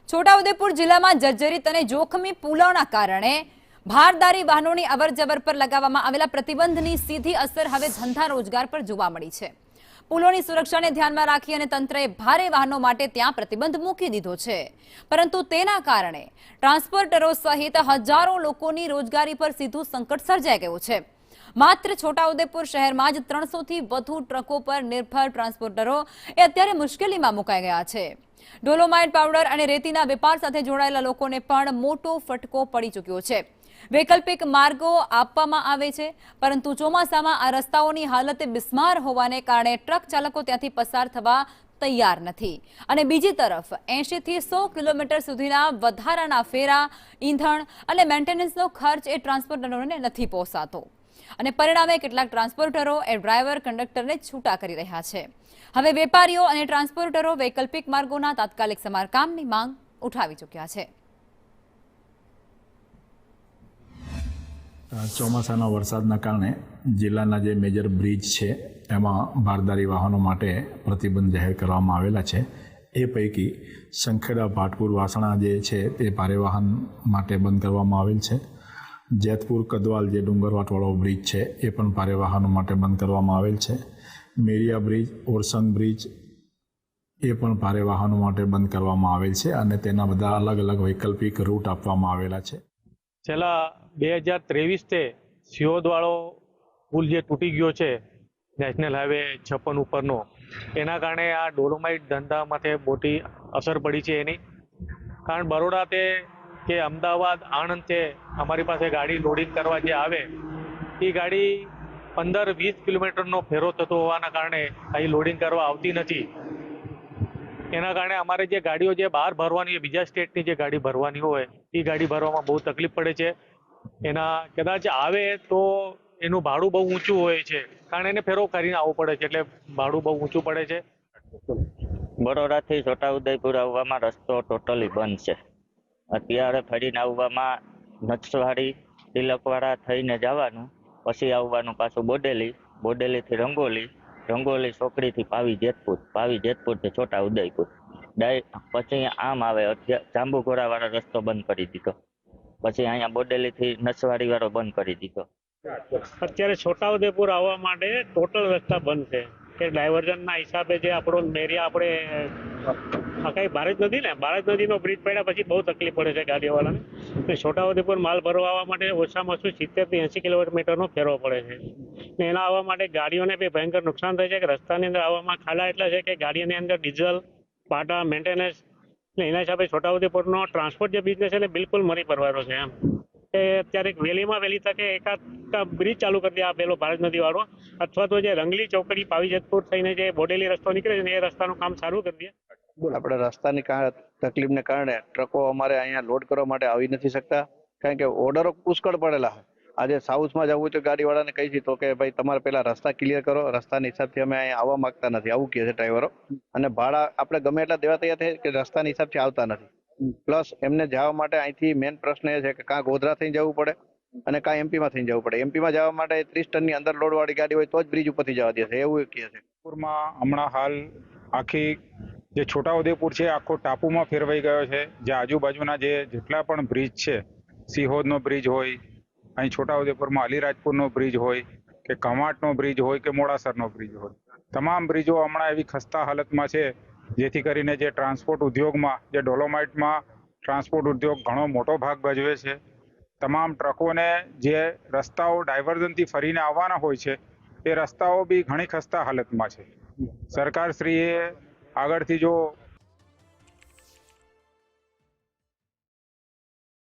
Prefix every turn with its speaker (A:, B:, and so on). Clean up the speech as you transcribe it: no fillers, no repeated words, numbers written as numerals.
A: છોટાઉદેપુર જિલ્લામાં જર્જરિત અને જોખમી પુલોના કારણે ભારદારી વાહનોની અવરજવર પર લગાવવામાં આવેલા પ્રતિબંધની સીધી અસર હવે ધંધા રોજગાર પર જોવા મળી છે। પુલોની સુરક્ષાને ધ્યાનમાં રાખી અને તંત્રએ ભારે વાહનો માટે ત્યાં પ્રતિબંધ મૂકી દીધો છે, પરંતુ તેના કારણે ટ્રાન્સપોર્ટરો સહિત હજારો લોકોની રોજગારી પર સીધું સંકટ સર્જાઈ ગયું છે। માત્ર છોટાઉદેપુર શહેરમાં જ 300 થી વધુ ટ્રકો પર નિર્ભર ટ્રાન્સપોર્ટરો અત્યારે મુશ્કેલીમાં મુકાઈ ગયા છે। ડોલોમાઇટ પાવડર અને રેતીના વેપાર સાથે જોડાયેલા લોકોને પણ મોટો ફટકો પડી ચૂક્યો છે। વૈકલ્પિક માર્ગો આપવામાં આવે છે, પરંતુ ચોમાસામાં આ રસ્તાઓની હાલત બિસ્માર હોવાને કારણે ટ્રક ચાલકો ત્યાંથી પસાર થવા તૈયાર નથી અને બીજી તરફ 80 થી 100 કિલોમીટર સુધીના વધારાના ફેરા, ઈંધણ અને મેન્ટેનન્સનો ખર્ચ એ ટ્રાન્સપોર્ટરોને નથી પોસાતો અને પરિણામે કેટલાક ટ્રાન્સપોર્ટરો એ ડ્રાઈવર કંડક્ટરને છૂટા કરી રહ્યા છે। હવે વેપારીઓ અને ટ્રાન્સપોર્ટરો વૈકલ્પિક માર્ગોના તાત્કાલિક સમારકામની માંગ ઉઠાવી ચૂક્યા છે।
B: ચોમાસાના વરસાદના કારણે જિલ્લાના જે મેજર બ્રિજ છે એમાં ભારદારી વાહનો માટે પ્રતિબંધ જાહેર કરવામાં આવેલા છે। એ પૈકી સંખેડા ભાટપુર વાસણા જે છે તે ભારે વાહન માટે બંધ કરવામાં આવેલ છે। જેતપુર કદવાલ જે ડુંગરવાટવાળો બ્રિજ છે એ પણ ભારે વાહનો માટે બંધ કરવામાં આવેલ છે। મેરિયા બ્રિજ, ઓરસંગ બ્રિજ એ પણ ભારે વાહનો માટે બંધ કરવામાં આવેલ છે અને તેના બધા અલગ અલગ વૈકલ્પિક રૂટ આપવામાં આવેલા છે।
C: છેલ્લા 2023 તે સિહોદવાળો પુલ જે તૂટી ગયો છે નેશનલ હાઈવે 56 ઉપરનો, એના કારણે આ ડોલોમાઇટ ધંધા માથે મોટી અસર પડી છે એની। કારણ બરોડા તે કે અમદાવાદ, આણંદ છે અમારી પાસે ગાડી લોડિંગ કરવા જે આવે એ ગાડી 15-20 કિલોમીટરનો ફેરો થતો હોવાના કારણે અહીં લોડિંગ કરવા આવતી નથી। એના કારણે અમારે જે ગાડીઓ જે બહાર ભરવાની, બીજા સ્ટેટની જે ગાડી ભરવાની હોય એ ગાડી ભરવામાં બહુ તકલીફ પડે છે। એના કદાચ આવે તો એનું ભાડું બહુ ઊંચું હોય છે, કારણ એને ફેરો કરીને આવવું પડે છે, એટલે ભાડું બહુ ઊંચું પડે છે।
D: બરોડાથી છોટાઉદેપુર આવવામાં રસ્તો ટોટલી બંધ છે। અત્યારે ફરીને આવવામાં નક્સવાડી, તિલકવાડા થઈને જવાનું, પછી આવવાનું પાછું બોડેલી, બોડેલીથી રંગોલી, રંગોલી ચોકડીથી પાવી જેતપુરથી છોટાઉદેપુર, પછી આમ આવે જાંબુઘોડાવાળો રસ્તો બંધ કરી દીધો, પછી અહીંયા બોડેલીથી નસવાડી વાળો બંધ કરી દીધો।
E: અત્યારે છોટાઉદેપુર આવવા માટે ટોટલ રસ્તા બંધ છે કે ડાયવર્ઝનના હિસાબે જે આપણો મેરિયા કઈ ભારત નદી ને ભારત નદીનો બ્રિજ પડ્યા પછી બહુ તકલીફ પડે છે ગાડીવાળાને। છોટાઉદેપુર માલ ભરવા આવવા માટે ઓછામાં ઓછું 70 થી 80 કિલોમીટરનો ફેરવો પડે છે ને એના આવવા માટે ગાડીઓને બી ભયંકર નુકસાન થાય છે કે રસ્તાની અંદર આવવામાં ખાડા એટલા છે કે ગાડીની અંદર ડીઝલ, પાટા, મેન્ટેનન્સ ને એના હિસાબે છોટાઉદેપુરનો ટ્રાન્સપોર્ટ જે બિઝનેસ છે ને બિલકુલ મરી પડવાનો છે એમ કે અત્યારે વહેલીમાં વહેલી તકે એકાદ બ્રિજ ચાલુ કરી દે આ પેલો ભારત નદી વાળો, અથવા તો જે રંગલી ચોકડી પાવી જેતપુર થઈને જે બોડેલી રસ્તો નીકળે છે ને એ રસ્તાનું કામ સારું કરી દે।
F: આપણે રસ્તાની તકલીફને કારણે ટ્રકો અમારે અહીંયા લોડ કરવા માટે આવી નથી શકતા, કારણ કે ઓર્ડરો પુષ્કળ પડેલા છે। આજે સાઉથમાં જવું તો ગાડીવાળાને કહી છે તો કે ભાઈ તમારે પેલા રસ્તા ક્લિયર કરો, રસ્તાના હિસાબથી અમે અહીંયા આવવા માંગતા નથી, આવું કહે છે ડ્રાઈવરો। અને ભાડા આપણે ગમે એટલા દેવા તૈયાર થાય કે રસ્તાના હિસાબથી આવતા નથી। પ્લસ એમને જવા માટે અહીંથી મેઇન પ્રશ્ન એ છે કે કાં ગોધરા થઈને જવું પડે અને કાં એમપીમાં થઈને જવું પડે। એમપીમાં જવા માટે 30 ટનની અંદર લોડવાળી ગાડી હોય તો જ બ્રિજ ઉપરથી જવા દે છે, એવું કહે છે।
G: હમણાં હાલ આખી જે છોટાઉદેપુર છે આખો ટાપુમાં ફેરવાઈ ગયો છે। જે આજુબાજુના જેટલા પણ બ્રિજ છે, સિહોદનો બ્રિજ હોય, અહીં છોટાઉદેપુરમાં અલીરાજપુરનો બ્રિજ હોય કે કમાટનો બ્રિજ હોય કે મોડાસરનો બ્રિજ હોય, તમામ બ્રિજો હમણાં એવી ખસ્તા હાલતમાં છે જેથી કરીને જે ટ્રાન્સપોર્ટ ઉદ્યોગમાં, જે ડોલોમાઇટમાં ટ્રાન્સપોર્ટ ઉદ્યોગ ઘણો મોટો ભાગ ભજવે છે। તમામ ટ્રકોને જે રસ્તાઓ ડાયવર્ઝનથી ફરીને આવવાના હોય છે એ રસ્તાઓ બી ઘણી ખસ્તા હાલતમાં છે। સરકારશ્રીએ આગળથી જો